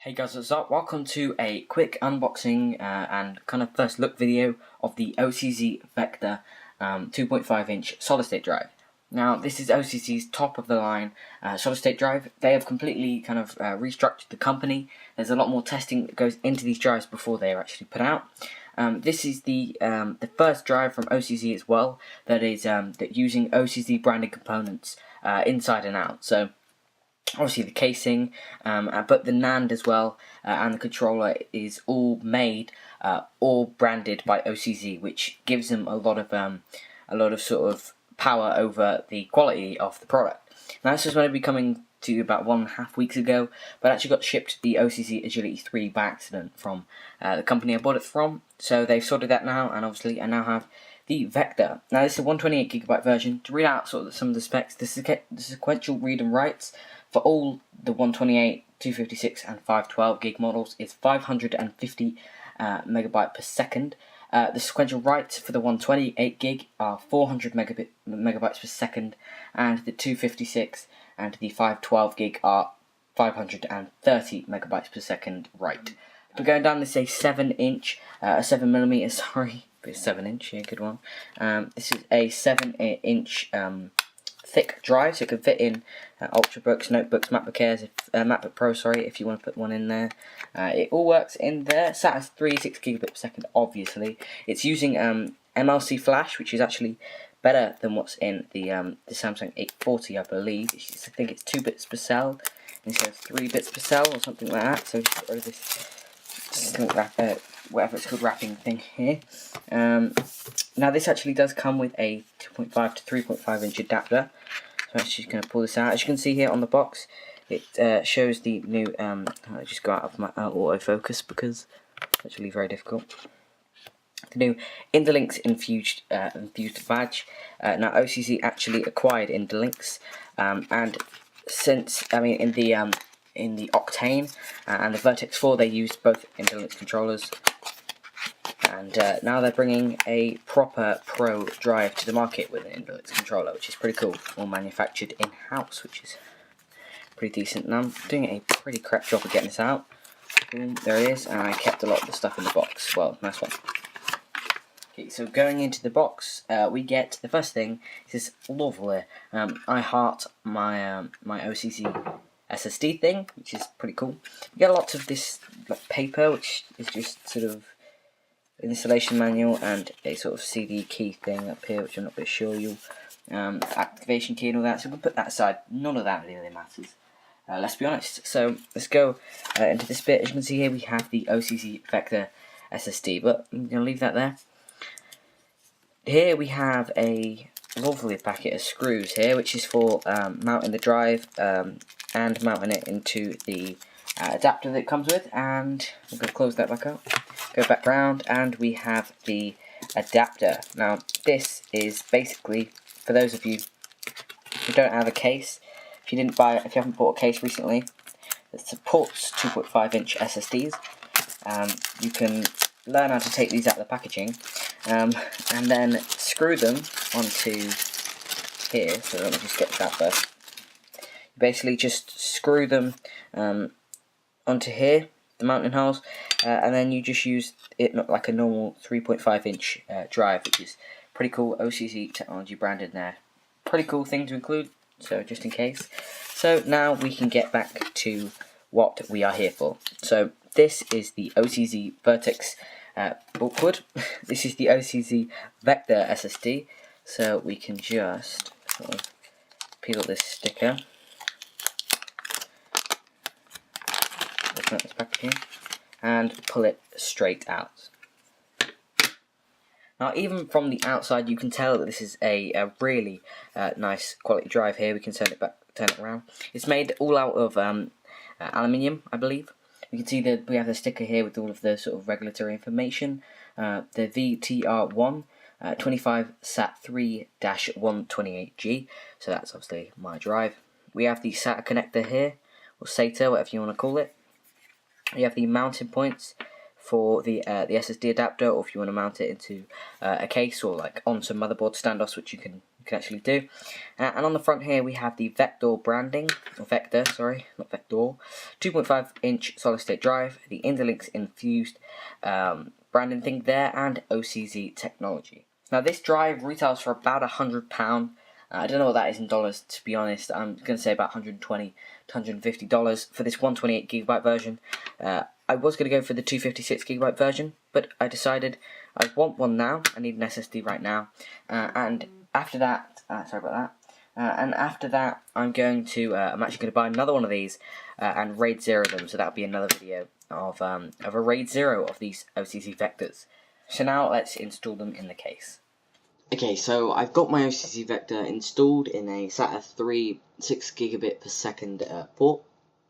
Hey guys, what's up? Welcome to a quick unboxing and kind of first look video of the OCZ Vector 2.5 inch solid state drive. Now this is OCZ's top of the line solid state drive. They have completely kind of restructured the company. There's a lot more testing that goes into these drives before they are actually put out. This is the first drive from OCZ as well that is that using OCZ branded components inside and out. So obviously the casing, but the NAND as well, and the controller is all made, all branded by OCZ, which gives them a lot of sort of power over the quality of the product. Now this is going to be coming to you about 1.5 weeks ago, but actually got shipped the OCZ Agility 3 by accident from the company I bought it from. So they've sorted that now, and obviously I now have the Vector. Now this is a 128GB version. To read out sort of some of the specs, the sequential read and writes for all the 128, 256 and 512 gig models is 550 megabyte per second. The sequential writes for the 128 gig are 400 megabytes per second, and the 256 and the 512 gig are 530 megabytes per second write. We're going down this a 7mm, sorry, but it's 7-inch, yeah, good one. This is a 7-inch thick drive, so it can fit in Ultrabooks, notebooks, MacBook Airs, MacBook Pro, sorry, if you want to put one in there. It all works in there. Sat as 36 gigabit per second, obviously. It's using MLC flash, which is actually better than what's in the Samsung 840, I believe. I think it's 2 bits per cell instead of 3 bits per cell or something like that. So just get rid of this whatever it's called, wrapping thing here. Now this actually does come with a 2.5 to 3.5 inch adapter. So I'm just going to pull this out. As you can see here on the box, it shows the new, I'll just go out of my autofocus because it's actually very difficult. The new Interlinks infused badge. Now OCZ actually acquired Interlinks, and since, I mean, in the Octane and the Vertex 4, they used both Interlinks controllers, and now they're bringing a proper Pro drive to the market with an Interlinks controller, which is pretty cool, all manufactured in-house, which is pretty decent. Now I'm doing a pretty crap job of getting this out. Boom, there it is, and I kept a lot of the stuff in the box. Well, nice one. Okay, so going into the box, we get the first thing is this lovely I heart my my OCZ SSD thing, which is pretty cool. You get a lot of this like paper, which is just sort of an installation manual and a sort of CD key thing up here, which I'm not going to show you. Activation key and all that, so we can put that aside. None of that really matters. Let's be honest. So let's go into this bit. As you can see here, we have the OCZ Vector SSD, but I'm going to leave that there. Here we have a lovely packet of screws here, which is for mounting the drive and mounting it into the adapter that it comes with. And we're going to close that back up, go back round, and we have the adapter. Now this is basically for those of you who don't have a case. If you haven't bought a case recently that supports 2.5 inch SSDs, you can learn how to take these out of the packaging and then screw them onto here. So let me just get that first. You basically just screw them onto here, the mounting holes, and then you just use it like a normal 3.5 inch drive, which is pretty cool. OCZ technology branded there. Pretty cool thing to include, so just in case. So now we can get back to what we are here for. So this is the OCZ Vertex awkward. This is the OCZ Vector SSD. So we can just sort of peel this sticker, open up this packaging, and pull it straight out. Now, even from the outside, you can tell that this is a really nice quality drive here. We can turn it around. It's made all out of aluminium, I believe. You can see that we have the sticker here with all of the sort of regulatory information. The VTR1 25 SAT3-128G. So that's obviously my drive. We have the SATA connector here, or SATA, whatever you want to call it. We have the mounting points for the SSD adapter, or if you want to mount it into a case or like on some motherboard standoffs, which you can can actually do. And on the front here we have the Vector branding, or Vector, sorry, not Vector, 2.5-inch solid state drive, the interlinks infused branding thing there, and OCZ technology. Now this drive retails for about £100. I don't know what that is in dollars, to be honest. I'm going to say about $120 to $150 for this 128GB version. I was going to go for the 256GB version, but I decided I want one now. I need an SSD right now. And after that, sorry about that. And after that, I'm actually going to buy another one of these and RAID 0 them. So that'll be another video of a RAID 0 of these OCZ Vectors. So now let's install them in the case. Okay, so I've got my OCZ Vector installed in a SATA 3 6GB per second port.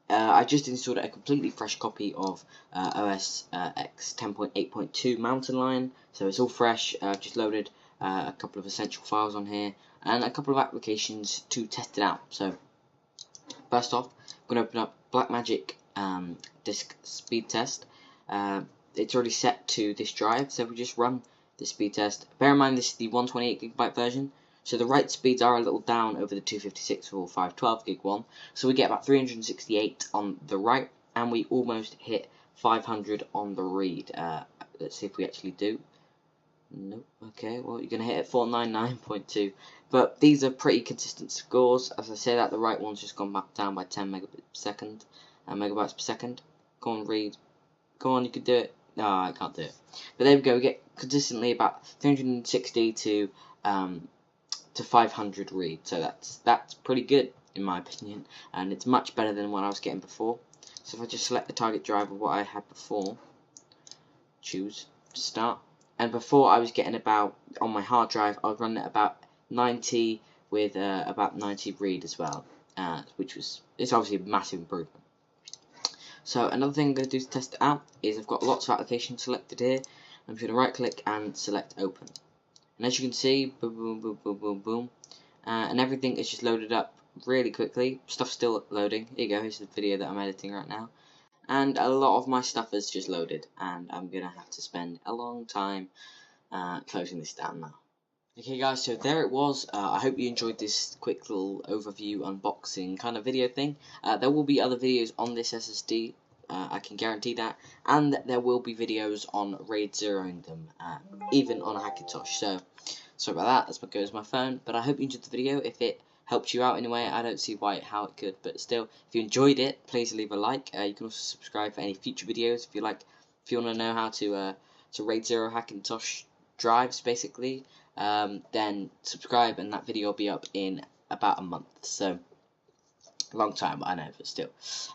I just installed a completely fresh copy of OS X 10.8.2 Mountain Lion, so it's all fresh. I've just loaded a couple of essential files on here and a couple of applications to test it out. So first off, I'm going to open up Blackmagic disk speed test. It's already set to this drive, so we just run the speed test. Bear in mind this is the 128GB version, so the write speeds are a little down over the 256 or 512GB one, so we get about 368 on the write, and we almost hit 500 on the read. Let's see if we actually do. Nope. Okay, well you're going to hit at 499.2, but these are pretty consistent scores. As I say that, the write one's just gone back down by 10 megabytes per second. Go on, read. Go on, you can do it. No, I can't do it. But there we go. We get consistently about 360 to 500 read. So that's pretty good in my opinion, and it's much better than what I was getting before. So if I just select the target drive of what I had before, choose start, and before I was getting about on my hard drive, I was running at about 90 with about 90 read as well, it's obviously a massive improvement. So another thing I'm going to do to test it out is I've got lots of applications selected here. I'm just going to right click and select open. And as you can see, boom, boom, boom, boom, boom, boom. And everything is just loaded up really quickly. Stuff's still loading. Here you go, here's the video that I'm editing right now. And a lot of my stuff is just loaded. And I'm going to have to spend a long time closing this down now. Okay guys, so there it was. I hope you enjoyed this quick little overview unboxing kind of video thing. There will be other videos on this SSD, I can guarantee that, and there will be videos on RAID 0ing them, even on a Hackintosh. So sorry about that, that's what goes my phone, but I hope you enjoyed the video. If it helped you out in a way, I don't see how it could, but still, if you enjoyed it, please leave a like. You can also subscribe for any future videos if you want to know how to RAID 0 Hackintosh drives basically. Then subscribe and that video will be up in about a month, so a long time, I know, but still.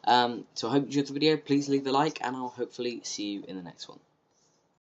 So I hope you enjoyed the video. Please leave a like and I'll hopefully see you in the next one.